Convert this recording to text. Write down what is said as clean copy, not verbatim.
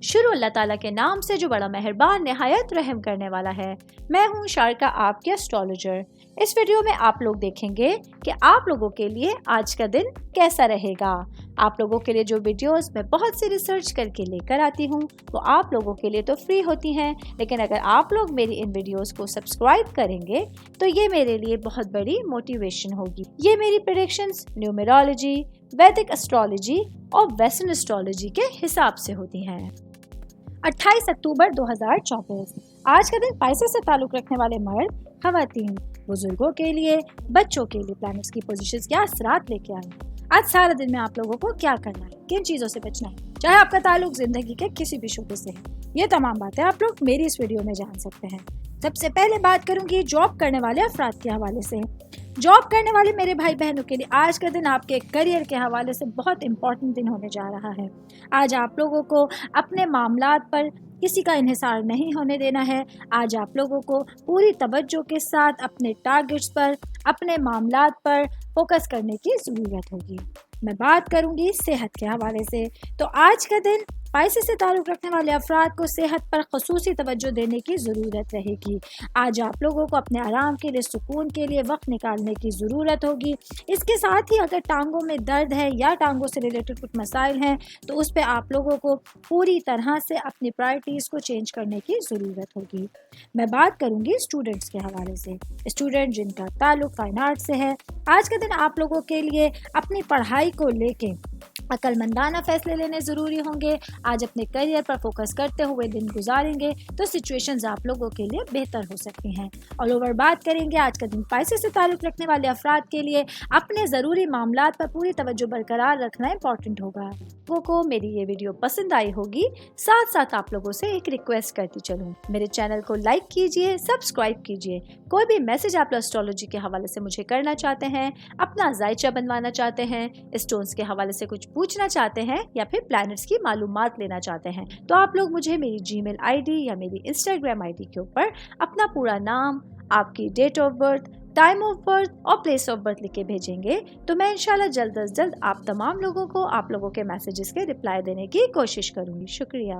شروع اللہ تعالیٰ کے نام سے جو بڑا مہربان نہایت رحم کرنے والا ہے۔ میں ہوں شارکا، آپ کے اسٹرالوجر۔ اس ویڈیو میں آپ لوگ دیکھیں گے کہ آپ لوگوں کے لیے آج کا دن کیسا رہے گا۔ آپ لوگوں کے لیے جو ویڈیوز میں بہت سی ریسرچ کر کے لے کر آتی ہوں وہ آپ لوگوں کے لیے تو فری ہوتی ہیں، لیکن اگر آپ لوگ میری ان ویڈیوز کو سبسکرائب کریں گے تو یہ میرے لیے بہت بڑی موٹیویشن ہوگی۔ یہ میری پریڈکشنز نیومرولوجی، ویدک اسٹرالوجی اور ویسٹرن اسٹرالوجی کے حساب سے ہوتی ہیں۔ 28 اکتوبر 2024 آج کا دن پائسس سے تعلق رکھنے والے مرد، خواتین، بزرگوں کے لیے، بچوں کے لیے پلانٹس کی پوزیشنز کیا اثرات لے کے آئے۔ آج سارا دن میں آپ لوگوں کو کیا کرنا ہے، کن چیزوں سے بچنا ہے، چاہے آپ کا تعلق زندگی کے کسی بھی شعبے سے ہے، یہ تمام باتیں آپ لوگ میری اس ویڈیو میں جان سکتے ہیں۔ سب سے پہلے بات کروں گی جاب کرنے والے افراد کے حوالے سے۔ جاب کرنے والے میرے بھائی بہنوں کے لیے آج کا دن آپ کے کریئر کے حوالے سے بہت امپورٹنٹ دن ہونے جا رہا ہے۔ آج آپ لوگوں کو اپنے معاملات پر کسی کا انحصار نہیں ہونے دینا ہے۔ آج آپ لوگوں کو پوری توجہ کے ساتھ اپنے ٹارگٹس پر، اپنے معاملات پر فوکس کرنے کی ضرورت ہوگی۔ میں بات کروں گی صحت کے حوالے سے، تو آج کا دن پائسس سے تعلق رکھنے والے افراد کو صحت پر خصوصی توجہ دینے کی ضرورت رہے گی۔ آج آپ لوگوں کو اپنے آرام کے لیے، سکون کے لیے وقت نکالنے کی ضرورت ہوگی۔ اس کے ساتھ ہی اگر ٹانگوں میں درد ہے یا ٹانگوں سے ریلیٹڈ کچھ مسائل ہیں تو اس پہ آپ لوگوں کو پوری طرح سے اپنی پرائرٹیز کو چینج کرنے کی ضرورت ہوگی۔ میں بات کروں گی اسٹوڈنٹس کے حوالے سے۔ اسٹوڈنٹ جن کا تعلق فائن آرٹ سے ہے، آج کا دن آپ لوگوں کے لیے اپنی پڑھائی کو لے کے عقل مندانہ فیصلے لینے ضروری ہوں گے۔ آج اپنے کریئر پر فوکس کرتے ہوئے دن گزاریں گے تو سچویشنز آپ لوگوں کے لیے بہتر ہو سکتی ہیں۔ اور اوور بات کریں گے آج کا دن پائسس سے تعلق رکھنے والے افراد کے لیے اپنے ضروری معاملات پر پوری توجہ برقرار رکھنا امپورٹنٹ ہوگا۔ لوگوں کو میری یہ ویڈیو پسند آئی ہوگی، ساتھ ساتھ آپ لوگوں سے ایک ریکویسٹ کرتی چلوں، میرے چینل کو لائک کیجئے، سبسکرائب کیجئے۔ کوئی بھی میسج آپ اسٹرالوجی کے حوالے سے مجھے کرنا چاہتے ہیں، اپنا ذائچہ بنوانا چاہتے ہیں، اسٹونز کے حوالے سے کچھ پوچھنا چاہتے ہیں یا پھر پلانٹس کی معلومات لینا چاہتے ہیں تو آپ لوگ مجھے میری جی میل آئی ڈی یا میری انسٹاگرام آئی ڈی کے اوپر اپنا پورا نام، آپ کی date of birth, time of birth اور پلیس آف برتھ لکھ کے بھیجیں گے تو میں انشاءاللہ جلد از جلد آپ تمام لوگوں کو آپ لوگوں کے میسیجز کے رپلائی دینے کی کوشش کروں گی۔ شکریہ۔